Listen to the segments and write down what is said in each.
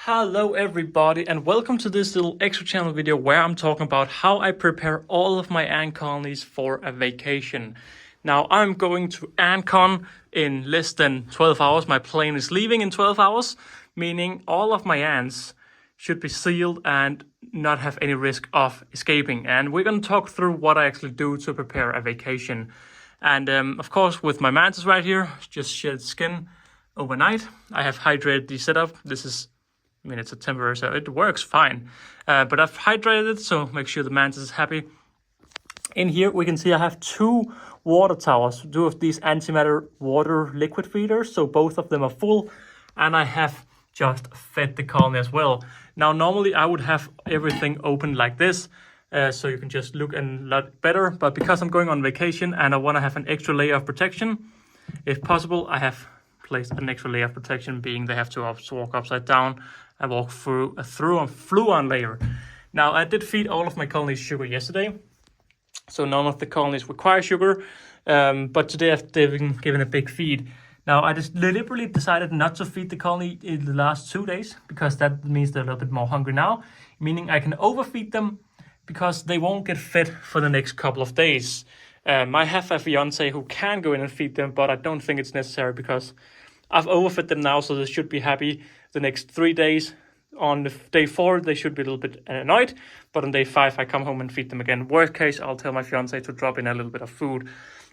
Hello everybody and welcome to this little extra channel video where I'm talking about how I prepare all of my ant colonies for a vacation. Now I'm going to AntCon in less than 12 hours. My plane is leaving in 12 hours, meaning all of my ants should be sealed and not have any risk of escaping. And we're going to talk through what I actually do to prepare a vacation. And of course with my mantis right here, just shed skin overnight. I have hydrated the setup. It's a temporary, so it works fine. But I've hydrated it, so make sure the mantis is happy. In here, we can see I have two water towers, two of these antimatter water liquid feeders. So both of them are full, and I have just fed the colony as well. Now, normally I would have everything open like this, so you can just look a lot better. But because I'm going on vacation and I want to have an extra layer of protection, if possible, I have placed an extra layer of protection, being they have to walk upside down. I walk through a fluon layer. Now, I did feed all of my colonies sugar yesterday, so none of the colonies require sugar, but today I've given a big feed. Now, I just deliberately decided not to feed the colony in the last 2 days, because that means they're a little bit more hungry now, meaning I can overfeed them because they won't get fed for the next couple of days. I have a fiance who can go in and feed them, but I don't think it's necessary because I've overfed them now, so they should be happy the next 3 days. On day 4, they should be a little bit annoyed, but on day 5, I come home and feed them again. Worst case, I'll tell my fiance to drop in a little bit of food.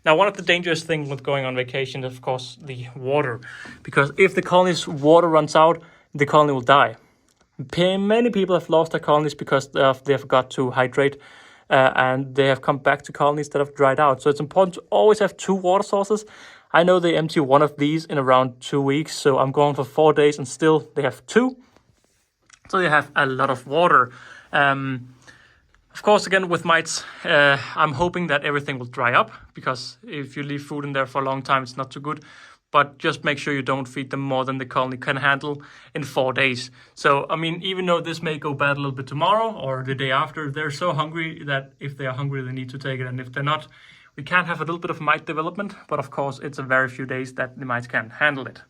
Now, one of the dangerous things with going on vacation is, of course, the water, because if the colony's water runs out, the colony will die. Many people have lost their colonies because they forgot to hydrate, and they have come back to colonies that have dried out. So it's important to always have two water sources. I know they empty one of these in around 2 weeks, so I'm going for 4 days and still they have two. So they have a lot of water. Of course, again, with mites, I'm hoping that everything will dry up, because if you leave food in there for a long time, it's not too good. But just make sure you don't feed them more than the colony can handle in 4 days. So, even though this may go bad a little bit tomorrow or the day after, they're so hungry that if they are hungry, they need to take it. And if they're not, we can have a little bit of mite development. But of course, it's a very few days that the mites can handle it.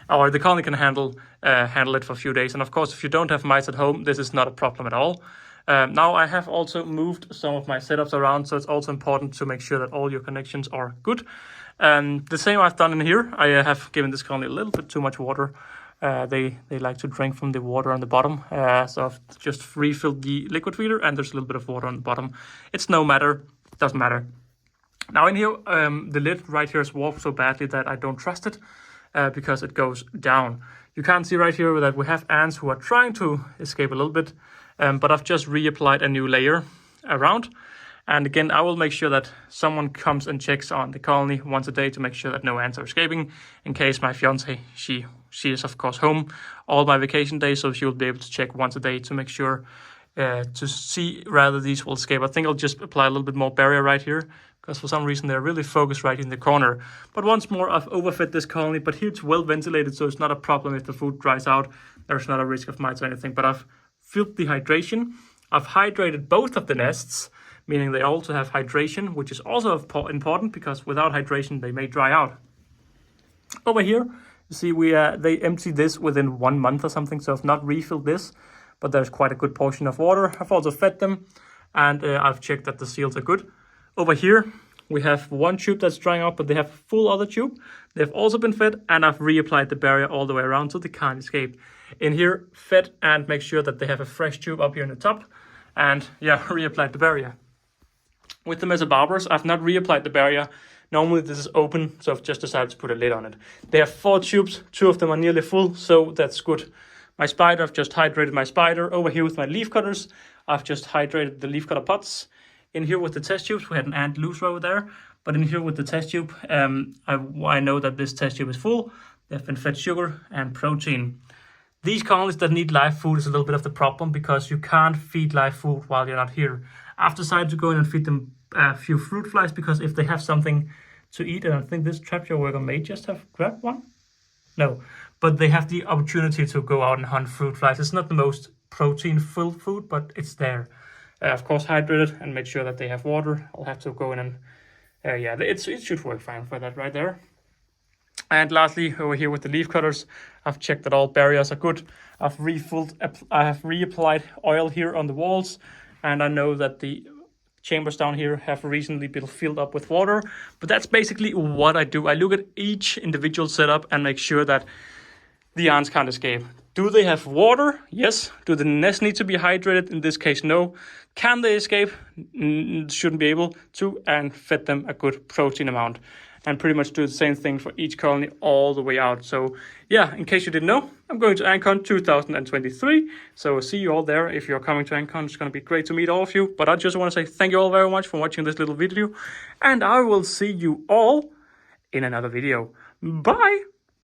Or the colony can handle it for a few days. And of course, if you don't have mice at home, this is not a problem at all. Now, I have also moved some of my setups around, so it's also important to make sure that all your connections are good. The same I've done in here. I have given this colony a little bit too much water. They like to drink from the water on the bottom. So I've just refilled the liquid feeder, and there's a little bit of water on the bottom. It's no matter. It doesn't matter. Now in here, the lid right here is warped so badly that I don't trust it. Because it goes down. You can see right here that we have ants who are trying to escape a little bit, but I've just reapplied a new layer around. And again, I will make sure that someone comes and checks on the colony once a day to make sure that no ants are escaping, in case my fiance, she is of course home all my vacation days, so she will be able to check once a day to make sure to see rather these will escape. I think I'll just apply a little bit more barrier right here, because for some reason they're really focused right in the corner. But once more, I've overfed this colony, but here it's well ventilated, so it's not a problem if the food dries out. There's not a risk of mites or anything, but I've filled the hydration. I've hydrated both of the nests, meaning they also have hydration, which is also important, because without hydration, they may dry out. Over here, you see they emptied this within 1 month or something, so I've not refilled this, but there's quite a good portion of water. I've also fed them, and I've checked that the seals are good. Over here, we have one tube that's drying out, but they have a full other tube. They've also been fed, and I've reapplied the barrier all the way around so they can't escape. In here, fed, and make sure that they have a fresh tube up here in the top. And yeah, reapplied the barrier. With the Mesobaubers, I've not reapplied the barrier. Normally this is open, so I've just decided to put a lid on it. They have 4 tubes, 2 of them are nearly full, so that's good. My spider, I've just hydrated my spider. Over here with my leaf cutters, I've just hydrated the leaf cutter pots. In here with the test tubes, we had an ant loose over there. But in here with the test tube, I know that this test tube is full. They've been fed sugar and protein. These colonies that need live food is a little bit of the problem, because you can't feed live food while you're not here. I've decided to go in and feed them a few fruit flies, because if they have something to eat, and I think this trapjaw worker may just have grabbed one. No, but they have the opportunity to go out and hunt fruit flies. It's not the most protein-filled food, but it's there. Of course, hydrated and make sure that they have water. I'll have to go in and, it should work fine for that right there. And lastly, over here with the leaf cutters, I've checked that all barriers are good. I have reapplied oil here on the walls, and I know that the chambers down here have recently been filled up with water. But that's basically what I do. I look at each individual setup and make sure that the ants can't escape. Do they have water? Yes. Do the nest need to be hydrated? In this case, no. Can they escape? Shouldn't be able to, and fed them a good protein amount. And pretty much do the same thing for each colony all the way out. So yeah, in case you didn't know, I'm going to AntCon 2023. So see you all there if you're coming to AntCon. It's going to be great to meet all of you. But I just want to say thank you all very much for watching this little video. And I will see you all in another video. Bye!